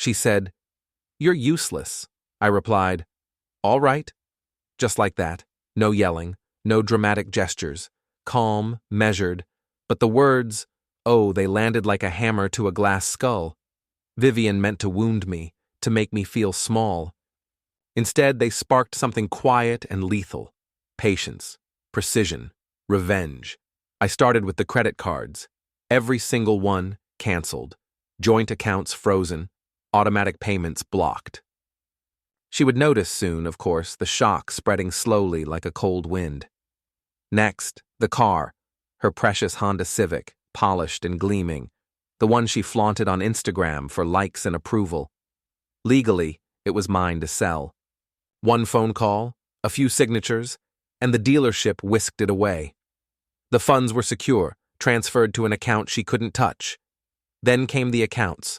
She said, "You're useless." I replied, "All right." Just like that. No yelling, no dramatic gestures. Calm, measured. But the words, oh, they landed like a hammer to a glass skull. Vivian meant to wound me, to make me feel small. Instead, they sparked something quiet and lethal. Patience, precision, revenge. I started with the credit cards. Every single one canceled. Joint accounts frozen. Automatic payments blocked. She would notice soon, of course, the shock spreading slowly like a cold wind. Next, the car, her precious Honda Civic, polished and gleaming, the one she flaunted on Instagram for likes and approval. Legally, it was mine to sell. One phone call, a few signatures, and the dealership whisked it away. The funds were secure, transferred to an account she couldn't touch. Then came the accounts.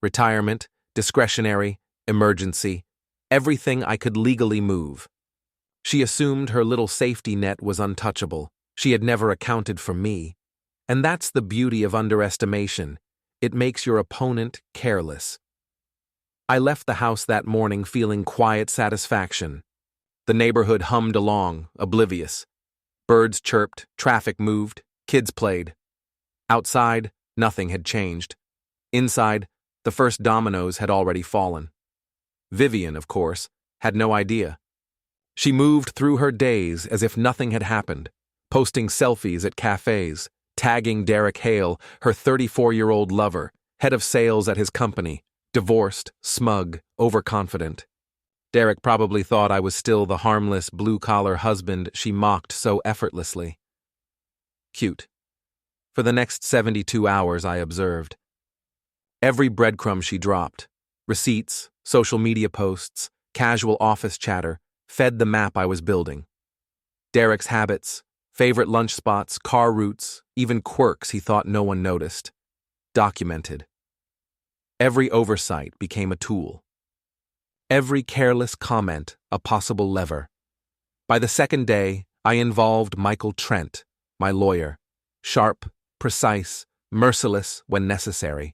Retirement, discretionary, emergency, everything I could legally move. She assumed her little safety net was untouchable. She had never accounted for me. And that's the beauty of underestimation. It makes your opponent careless. I left the house that morning feeling quiet satisfaction. The neighborhood hummed along, oblivious. Birds chirped, traffic moved, kids played. Outside, nothing had changed. Inside, the first dominoes had already fallen. Vivian, of course, had no idea. She moved through her days as if nothing had happened, posting selfies at cafes, tagging Derek Hale, her 34-year-old lover, head of sales at his company, divorced, smug, overconfident. Derek probably thought I was still the harmless, blue-collar husband she mocked so effortlessly. Cute. For the next 72 hours, I observed. Every breadcrumb she dropped, receipts, social media posts, casual office chatter, fed the map I was building. Derek's habits, favorite lunch spots, car routes, even quirks he thought no one noticed. Documented. Every oversight became a tool. Every careless comment a possible lever. By the second day, I involved Michael Trent, my lawyer, sharp, precise, merciless when necessary.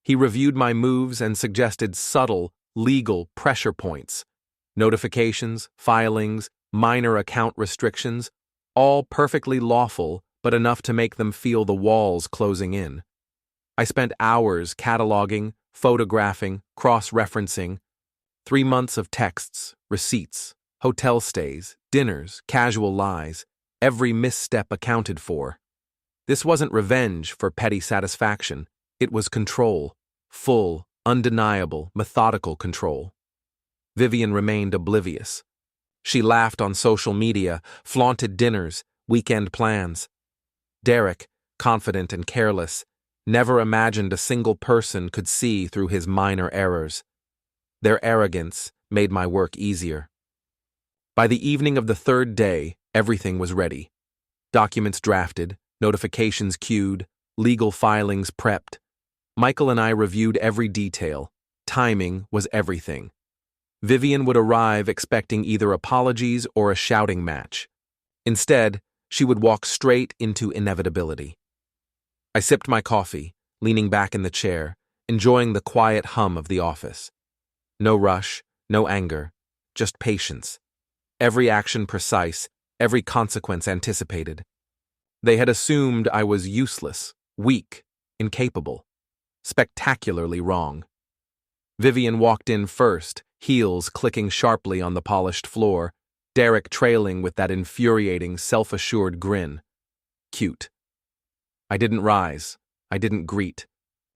He reviewed my moves and suggested subtle, legal pressure points. Notifications, filings, minor account restrictions, all perfectly lawful, but enough to make them feel the walls closing in. I spent hours cataloging, photographing, cross-referencing. 3 months of texts, receipts, hotel stays, dinners, casual lies, every misstep accounted for. This wasn't revenge for petty satisfaction. It was control. Full, undeniable, methodical control. Vivian remained oblivious. She laughed on social media, flaunted dinners, weekend plans. Derek, confident and careless, never imagined a single person could see through his minor errors. Their arrogance made my work easier. By the evening of the third day, everything was ready. Documents drafted, notifications queued, legal filings prepped. Michael and I reviewed every detail. Timing was everything. Vivian would arrive expecting either apologies or a shouting match. Instead, she would walk straight into inevitability. I sipped my coffee, leaning back in the chair, enjoying the quiet hum of the office. No rush, no anger, just patience. Every action precise, every consequence anticipated. They had assumed I was useless, weak, incapable, spectacularly wrong. Vivian walked in first, heels clicking sharply on the polished floor, Derek trailing with that infuriating, self-assured grin. Cute. I didn't rise. I didn't greet.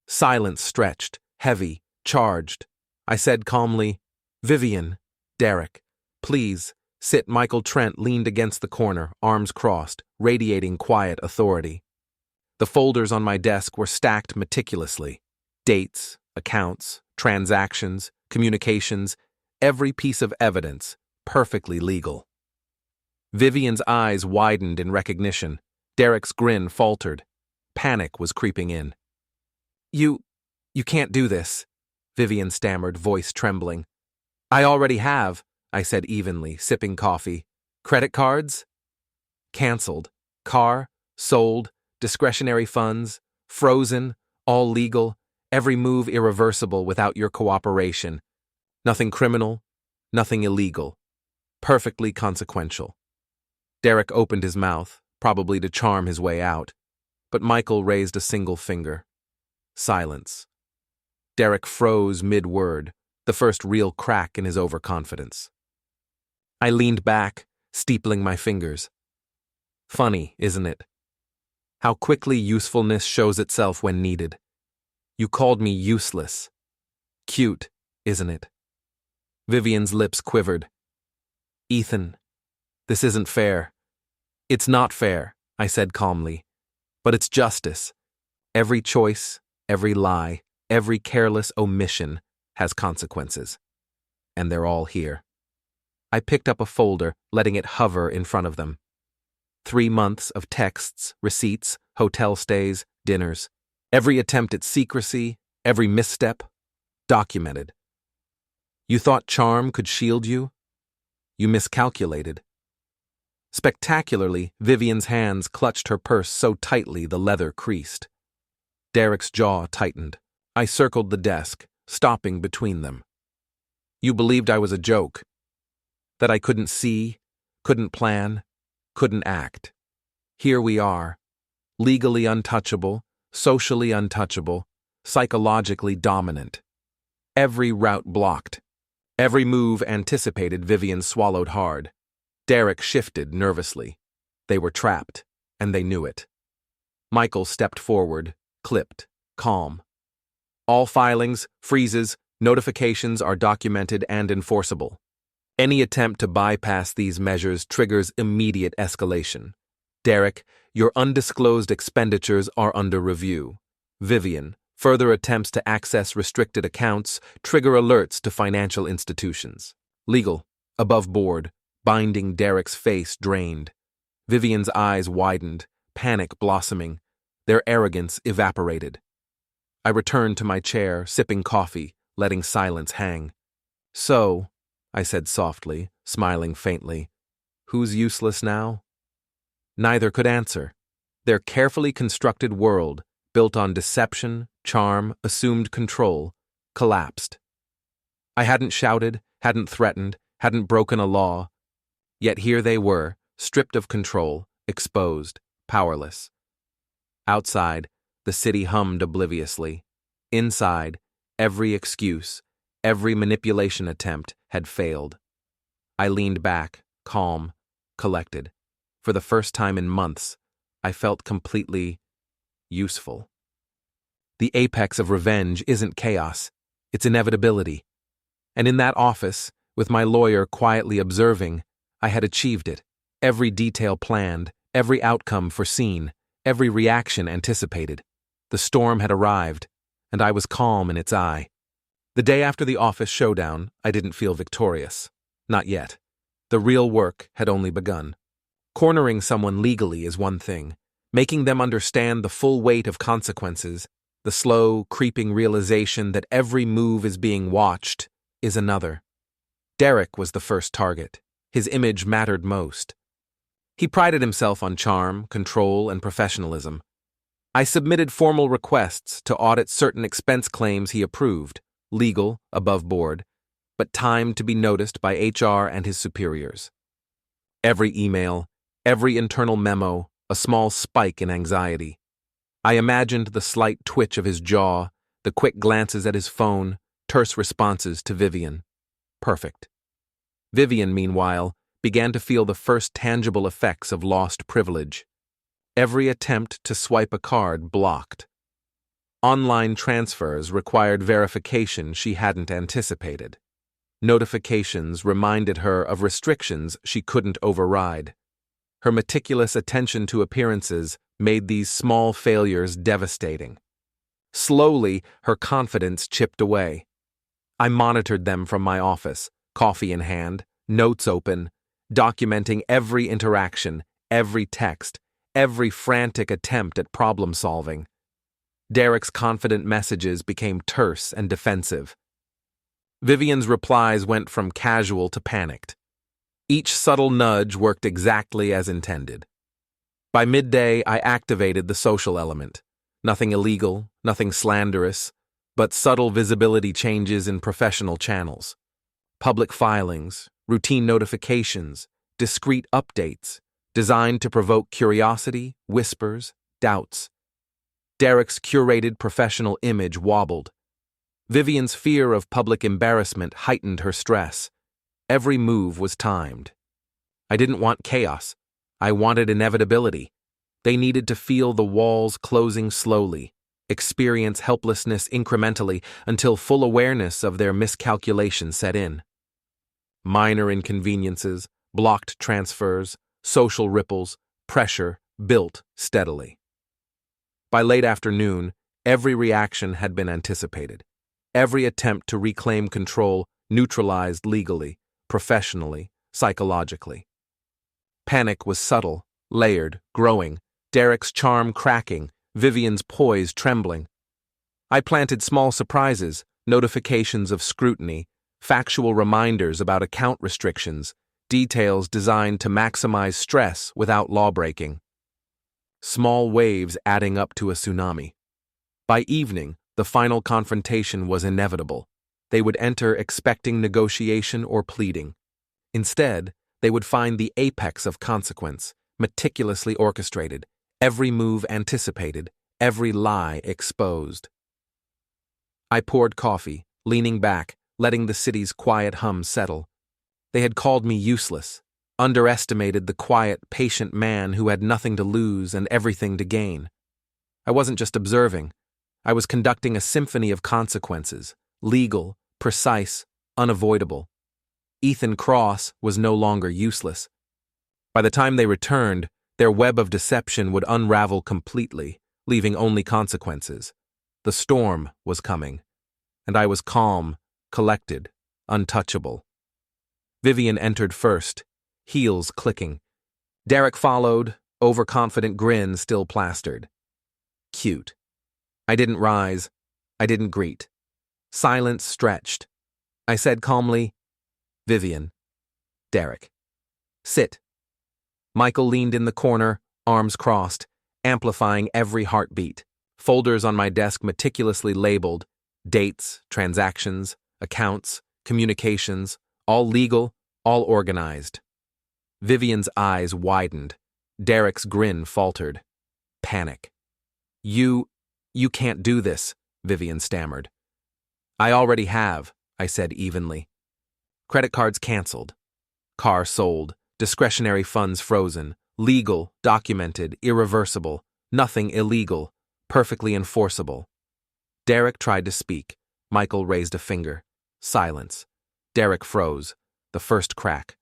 Silence stretched, heavy, charged. I said calmly, "Vivian, Derek, please, sit." Michael Trent leaned against the corner, arms crossed, radiating quiet authority. The folders on my desk were stacked meticulously. Dates, accounts, transactions, communications, every piece of evidence, perfectly legal. Vivian's eyes widened in recognition. Derek's grin faltered. Panic was creeping in. You can't do this," Vivian stammered, voice trembling. "I already have," I said evenly, sipping coffee. "Credit cards? Cancelled. Car? Sold. Discretionary funds? Frozen. All legal. Every move irreversible without your cooperation. Nothing criminal, nothing illegal. Perfectly consequential. Derek opened his mouth, probably to charm his way out, but Michael raised a single finger. Silence. Derek froze mid-word, the first real crack in his overconfidence. I leaned back, steepling my fingers. Funny, isn't it? How quickly usefulness shows itself when needed. You called me useless. Cute, isn't it? Vivian's lips quivered. Ethan, this isn't fair. It's not fair, I said calmly. But it's justice. Every choice, every lie, every careless omission has consequences. And they're all here. I picked up a folder, letting it hover in front of them. 3 months of texts, receipts, hotel stays, dinners. Every attempt at secrecy, every misstep, documented. You thought charm could shield you? You miscalculated. Spectacularly, Vivian's hands clutched her purse so tightly the leather creased. Derek's jaw tightened. I circled the desk, stopping between them. You believed I was a joke. That I couldn't see, couldn't plan, couldn't act. Here we are, legally untouchable, socially untouchable, psychologically dominant. Every route blocked. Every move anticipated. Vivian swallowed hard. Derek shifted nervously. They were trapped, and they knew it. Michael stepped forward, clipped, calm. All filings, freezes, notifications are documented and enforceable. Any attempt to bypass these measures triggers immediate escalation. Derek, your undisclosed expenditures are under review. Vivian, further attempts to access restricted accounts trigger alerts to financial institutions. Legal, above board, binding. Derek's face drained. Vivian's eyes widened, panic blossoming. Their arrogance evaporated. I returned to my chair, sipping coffee, letting silence hang. So, I said softly, smiling faintly, who's useless now? Neither could answer. Their carefully constructed world, built on deception, charm, assumed control, collapsed. I hadn't shouted, hadn't threatened, hadn't broken a law. Yet here they were, stripped of control, exposed, powerless. Outside, the city hummed obliviously. Inside, every excuse, every manipulation attempt had failed. I leaned back, calm, collected. For the first time in months, I felt completely useful. The apex of revenge isn't chaos, it's inevitability. And in that office, with my lawyer quietly observing, I had achieved it. Every detail planned, every outcome foreseen, every reaction anticipated. The storm had arrived, and I was calm in its eye. The day after the office showdown, I didn't feel victorious. Not yet. The real work had only begun. Cornering someone legally is one thing. Making them understand the full weight of consequences, the slow, creeping realization that every move is being watched, is another. Derek was the first target. His image mattered most. He prided himself on charm, control, and professionalism. I submitted formal requests to audit certain expense claims he approved, legal, above board, but timed to be noticed by HR and his superiors. Every email, every internal memo, a small spike in anxiety. I imagined the slight twitch of his jaw, the quick glances at his phone, terse responses to Vivian. Perfect. Vivian, meanwhile, began to feel the first tangible effects of lost privilege. Every attempt to swipe a card blocked. Online transfers required verification she hadn't anticipated. Notifications reminded her of restrictions she couldn't override. Her meticulous attention to appearances made these small failures devastating. Slowly, her confidence chipped away. I monitored them from my office, coffee in hand, notes open, documenting every interaction, every text, every frantic attempt at problem-solving. Derek's confident messages became terse and defensive. Vivian's replies went from casual to panicked. Each subtle nudge worked exactly as intended. By midday, I activated the social element. Nothing illegal, nothing slanderous, but subtle visibility changes in professional channels. Public filings, routine notifications, discreet updates, designed to provoke curiosity, whispers, doubts. Derek's curated professional image wobbled. Vivian's fear of public embarrassment heightened her stress. Every move was timed. I didn't want chaos. I wanted inevitability. They needed to feel the walls closing slowly, experience helplessness incrementally until full awareness of their miscalculation set in. Minor inconveniences, blocked transfers, social ripples, pressure built steadily. By late afternoon, every reaction had been anticipated. Every attempt to reclaim control neutralized legally, professionally, psychologically. Panic was subtle, layered, growing, Derek's charm cracking, Vivian's poise trembling. I planted small surprises, notifications of scrutiny, factual reminders about account restrictions, details designed to maximize stress without lawbreaking. Small waves adding up to a tsunami. By evening, the final confrontation was inevitable. They would enter expecting negotiation or pleading. Instead, they would find the apex of consequence, meticulously orchestrated, every move anticipated, every lie exposed. I poured coffee, leaning back, letting the city's quiet hum settle. They had called me useless, underestimated the quiet, patient man who had nothing to lose and everything to gain. I wasn't just observing. I was conducting a symphony of consequences, legal, precise, unavoidable. Ethan Cross was no longer useless. By the time they returned, their web of deception would unravel completely, leaving only consequences. The storm was coming, and I was calm, collected, untouchable. Vivian entered first, heels clicking. Derek followed, overconfident grin still plastered. Cute. I didn't rise. I didn't greet. Silence stretched. I said calmly, Vivian. Derek. Sit. Michael leaned in the corner, arms crossed, amplifying every heartbeat. Folders on my desk meticulously labeled, dates, transactions, accounts, communications, all legal, all organized. Vivian's eyes widened. Derek's grin faltered. Panic. You can't do this, Vivian stammered. I already have, I said evenly. Credit cards canceled. Car sold. Discretionary funds frozen. Legal, documented, irreversible. Nothing illegal. Perfectly enforceable. Derek tried to speak. Michael raised a finger. Silence. Derek froze. The first crack.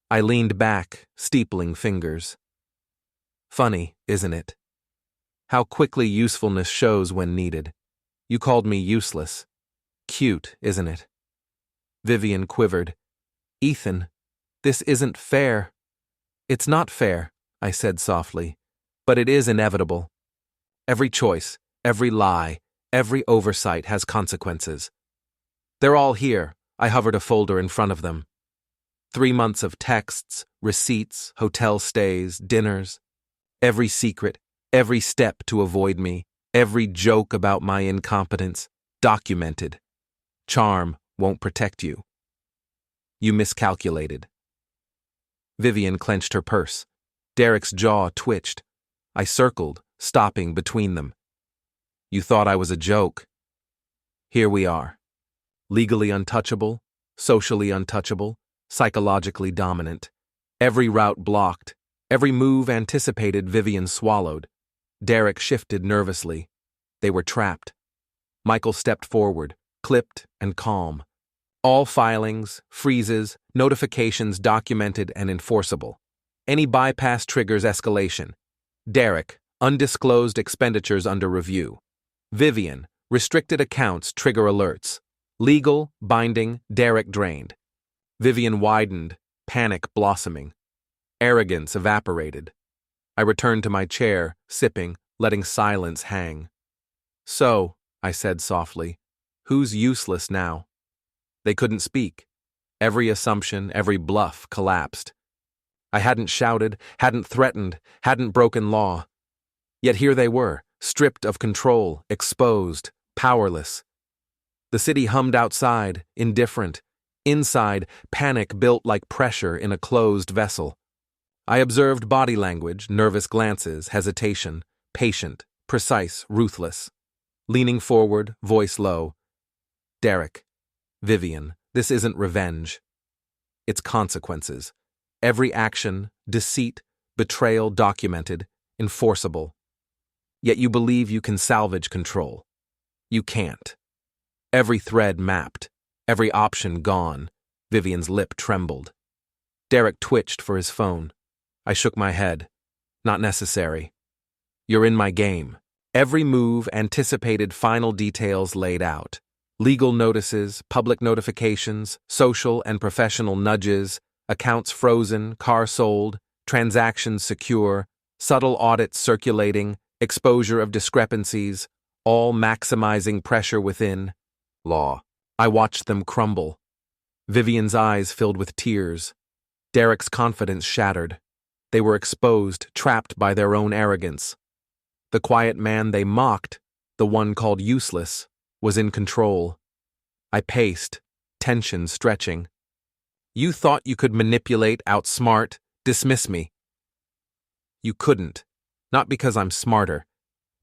I leaned back, steepling fingers. Funny, isn't it? How quickly usefulness shows when needed. You called me useless. Cute, isn't it? Vivian quivered. Ethan, this isn't fair. It's not fair, I said softly, but it is inevitable. Every choice, every lie, every oversight has consequences. They're all here. I hovered a folder in front of them. 3 months of texts, receipts, hotel stays, dinners. Every secret, every step to avoid me, every joke about my incompetence, documented. Charm won't protect you. You miscalculated. Vivian clenched her purse. Derek's jaw twitched. I circled, stopping between them. You thought I was a joke. Here we are. Legally untouchable, socially untouchable, psychologically dominant. Every route blocked, every move anticipated. Vivian swallowed. Derek shifted nervously. They were trapped. Michael stepped forward, clipped and calm. All filings, freezes, notifications documented and enforceable. Any bypass triggers escalation. Derek, undisclosed expenditures under review. Vivian, restricted accounts trigger alerts. Legal, binding, Derek drained. Vivian widened, panic blossoming. Arrogance evaporated. I returned to my chair, sipping, letting silence hang. So, I said softly, who's useless now? They couldn't speak. Every assumption, every bluff collapsed. I hadn't shouted, hadn't threatened, hadn't broken law. Yet here they were, stripped of control, exposed, powerless. The city hummed outside, indifferent. Inside, panic built like pressure in a closed vessel. I observed body language, nervous glances, hesitation, patient, precise, ruthless. Leaning forward, voice low. Derek, Vivian, this isn't revenge. It's consequences. Every action, deceit, betrayal documented, enforceable. Yet you believe you can salvage control. You can't. Every thread mapped, every option gone. Vivian's lip trembled. Derek twitched for his phone. I shook my head. Not necessary. You're in my game. Every move, anticipated, final details laid out. Legal notices, public notifications, social and professional nudges, accounts frozen, car sold, transactions secure, subtle audits circulating, exposure of discrepancies, all maximizing pressure within. Law. I watched them crumble. Vivian's eyes filled with tears. Derek's confidence shattered. They were exposed, trapped by their own arrogance. The quiet man they mocked, the one called useless, was in control. I paced, tension stretching. You thought you could manipulate, outsmart, dismiss me. You couldn't, not because I'm smarter,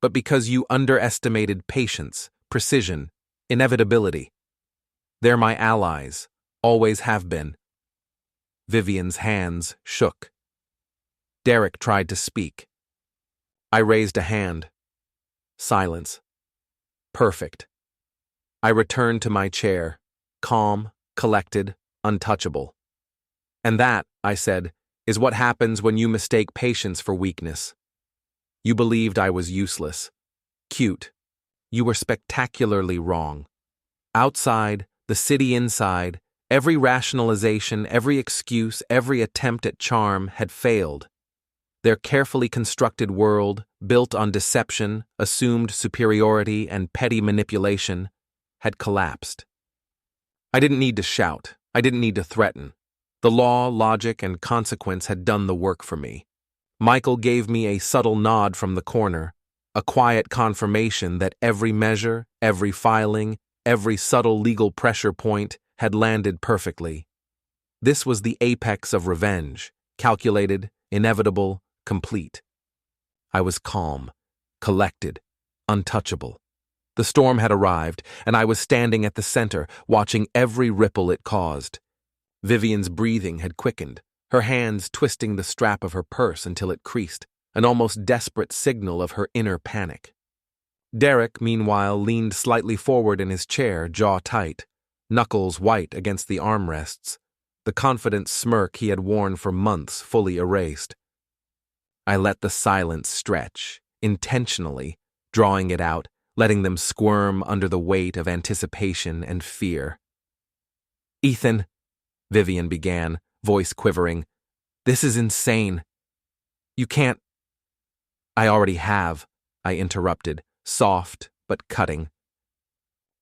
but because you underestimated patience, precision, inevitability. They're my allies, always have been. Vivian's hands shook. Derek tried to speak. I raised a hand. Silence. Perfect. I returned to my chair, calm, collected, untouchable. And that, I said, is what happens when you mistake patience for weakness. You believed I was useless. Cute. You were spectacularly wrong. Outside, the city inside, every rationalization, every excuse, every attempt at charm had failed. Their carefully constructed world, built on deception, assumed superiority, and petty manipulation, had collapsed. I didn't need to shout. I didn't need to threaten. The law, logic, and consequence had done the work for me. Michael gave me a subtle nod from the corner, a quiet confirmation that every measure, every filing, every subtle legal pressure point had landed perfectly. This was the apex of revenge, calculated, inevitable, complete. I was calm, collected, untouchable. The storm had arrived, and I was standing at the center, watching every ripple it caused. Vivian's breathing had quickened, her hands twisting the strap of her purse until it creased, an almost desperate signal of her inner panic. Derek, meanwhile, leaned slightly forward in his chair, jaw tight, knuckles white against the armrests, the confident smirk he had worn for months fully erased. I let the silence stretch, intentionally, drawing it out, letting them squirm under the weight of anticipation and fear. Ethan, Vivian began, voice quivering, this is insane. You can't. I already have, I interrupted, soft but cutting.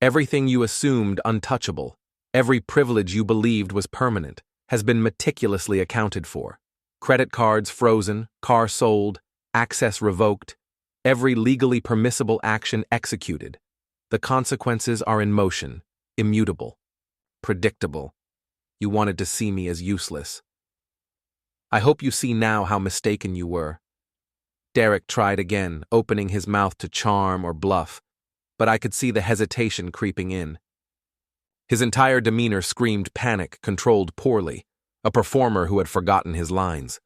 Everything you assumed untouchable, every privilege you believed was permanent, has been meticulously accounted for. Credit cards frozen, car sold, access revoked, every legally permissible action executed. The consequences are in motion, immutable, predictable. You wanted to see me as useless. I hope you see now how mistaken you were. Derek tried again, opening his mouth to charm or bluff, but I could see the hesitation creeping in. His entire demeanor screamed panic, controlled poorly, a performer who had forgotten his lines.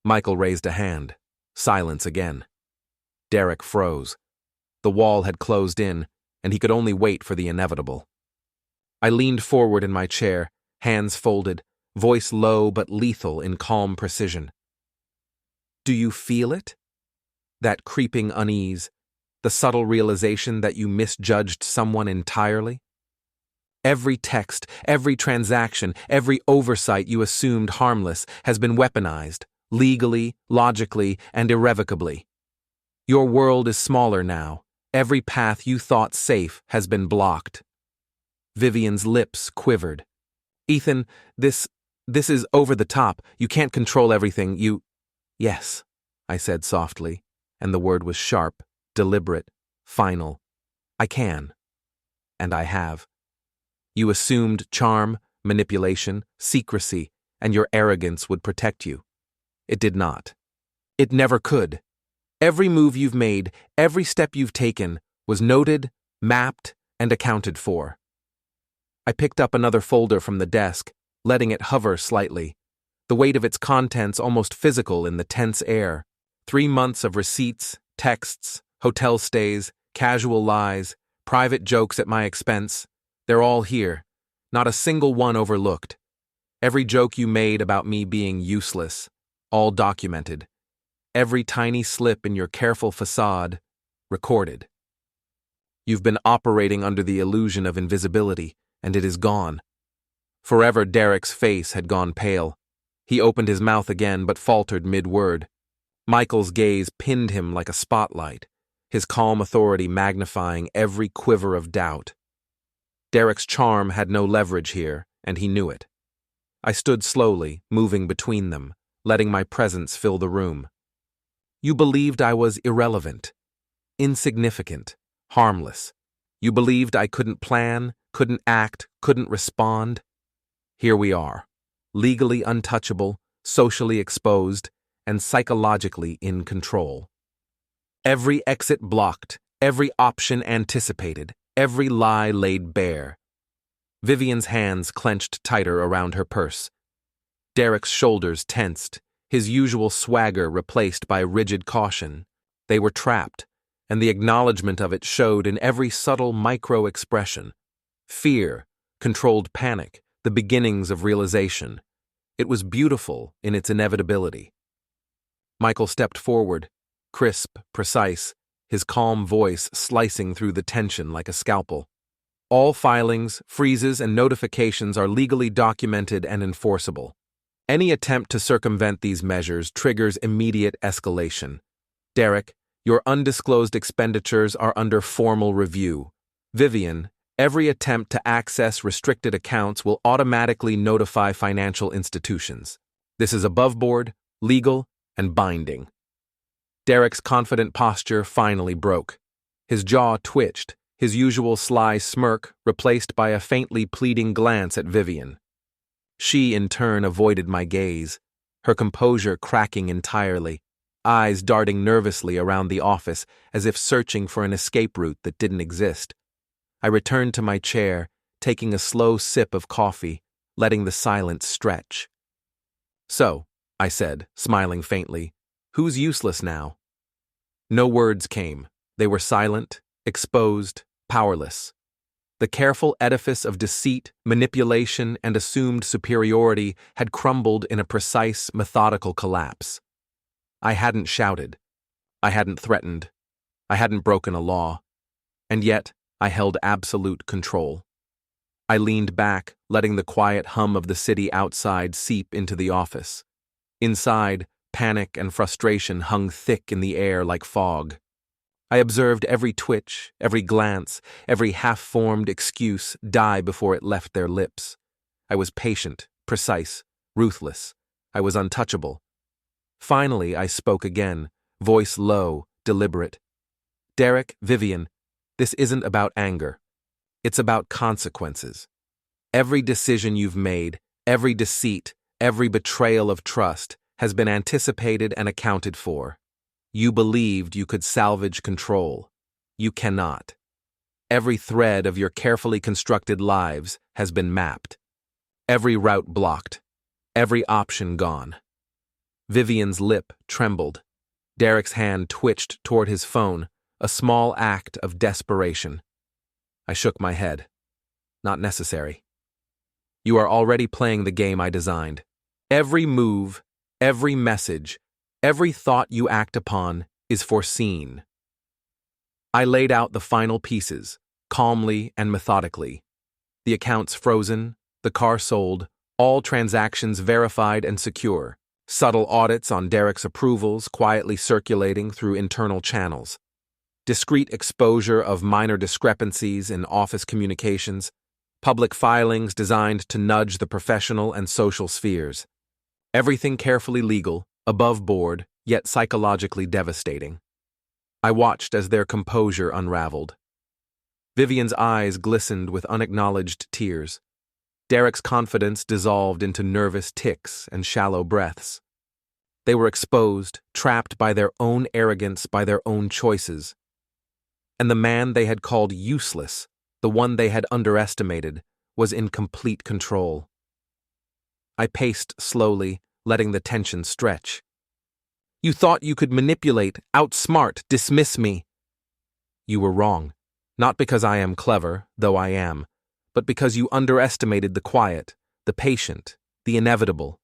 Michael raised a hand. Silence again. Derek froze. The wall had closed in, and he could only wait for the inevitable. I leaned forward in my chair, hands folded, voice low but lethal in calm precision. Do you feel it? That creeping unease, the subtle realization that you misjudged someone entirely? Every text, every transaction, every oversight you assumed harmless has been weaponized, legally, logically, and irrevocably. Your world is smaller now. Every path you thought safe has been blocked. Vivian's lips quivered. Ethan, this is over the top. You can't control everything. Yes, I said softly, and the word was sharp, deliberate, final. I can. And I have. You assumed charm, manipulation, secrecy, and your arrogance would protect you. It did not. It never could. Every move you've made, every step you've taken, was noted, mapped, and accounted for. I picked up another folder from the desk, letting it hover slightly, the weight of its contents almost physical in the tense air. 3 months of receipts, texts, hotel stays, casual lies, private jokes at my expense. They're all here, not a single one overlooked. Every joke you made about me being useless, all documented. Every tiny slip in your careful facade, recorded. You've been operating under the illusion of invisibility, and it is gone. Forever Derek's face had gone pale. He opened his mouth again but faltered mid-word. Michael's gaze pinned him like a spotlight, his calm authority magnifying every quiver of doubt. Derek's charm had no leverage here, and he knew it. I stood slowly, moving between them, letting my presence fill the room. You believed I was irrelevant, insignificant, harmless. You believed I couldn't plan, couldn't act, couldn't respond. Here we are, legally untouchable, socially exposed, and psychologically in control. Every exit blocked, every option anticipated, every lie laid bare. Vivian's hands clenched tighter around her purse. Derek's shoulders tensed, his usual swagger replaced by rigid caution. They were trapped, and the acknowledgement of it showed in every subtle micro-expression. Fear, controlled panic, the beginnings of realization. It was beautiful in its inevitability. Michael stepped forward, crisp, precise, his calm voice slicing through the tension like a scalpel. All filings, freezes, and notifications are legally documented and enforceable. Any attempt to circumvent these measures triggers immediate escalation. Derek, your undisclosed expenditures are under formal review. Vivian, every attempt to access restricted accounts will automatically notify financial institutions. This is above board, legal, and binding. Derek's confident posture finally broke. His jaw twitched, his usual sly smirk replaced by a faintly pleading glance at Vivian. She, in turn, avoided my gaze, her composure cracking entirely, eyes darting nervously around the office as if searching for an escape route that didn't exist. I returned to my chair, taking a slow sip of coffee, letting the silence stretch. "So," I said, smiling faintly, "who's useless now?" No words came. They were silent, exposed, powerless. The careful edifice of deceit, manipulation, and assumed superiority had crumbled in a precise, methodical collapse. I hadn't shouted. I hadn't threatened. I hadn't broken a law. And yet, I held absolute control. I leaned back, letting the quiet hum of the city outside seep into the office. Inside, panic and frustration hung thick in the air like fog. I observed every twitch, every glance, every half-formed excuse die before it left their lips. I was patient, precise, ruthless. I was untouchable. Finally, I spoke again, voice low, deliberate. "Derek, Vivian, this isn't about anger. It's about consequences. Every decision you've made, every deceit, every betrayal of trust has been anticipated and accounted for. You believed you could salvage control. You cannot. Every thread of your carefully constructed lives has been mapped. Every route blocked. Every option gone." Vivian's lip trembled. Derek's hand twitched toward his phone, a small act of desperation. I shook my head. Not necessary. You are already playing the game I designed. Every move, every message, every thought you act upon is foreseen. I laid out the final pieces, calmly and methodically. The accounts frozen, the car sold, all transactions verified and secure, subtle audits on Derek's approvals quietly circulating through internal channels, discreet exposure of minor discrepancies in office communications, public filings designed to nudge the professional and social spheres. Everything carefully legal, above board, yet psychologically devastating. I watched as their composure unraveled. Vivian's eyes glistened with unacknowledged tears. Derek's confidence dissolved into nervous tics and shallow breaths. They were exposed, trapped by their own arrogance, by their own choices. And the man they had called useless, the one they had underestimated, was in complete control. I paced slowly, letting the tension stretch. You thought you could manipulate, outsmart, dismiss me. You were wrong, not because I am clever, though I am, but because you underestimated the quiet, the patient, the inevitable.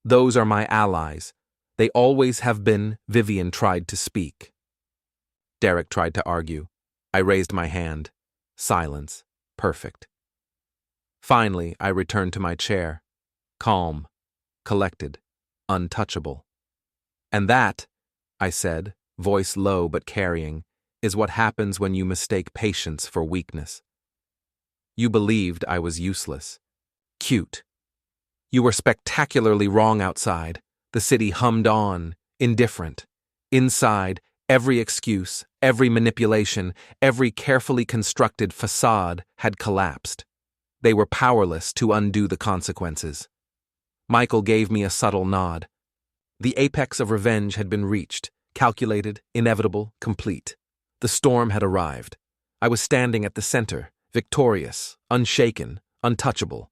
Those are my allies. They always have been. Vivian tried to speak. Derek tried to argue. I raised my hand. Silence. Perfect. Finally, I returned to my chair. Calm. Collected. Untouchable. And that, I said, voice low but carrying, is what happens when you mistake patience for weakness. You believed I was useless. Cute. You were spectacularly wrong outside. The city hummed on, indifferent. Inside, every excuse, every manipulation, every carefully constructed facade had collapsed. They were powerless to undo the consequences. Michael gave me a subtle nod. The apex of revenge had been reached, calculated, inevitable, complete. The storm had arrived. I was standing at the center, victorious, unshaken, untouchable.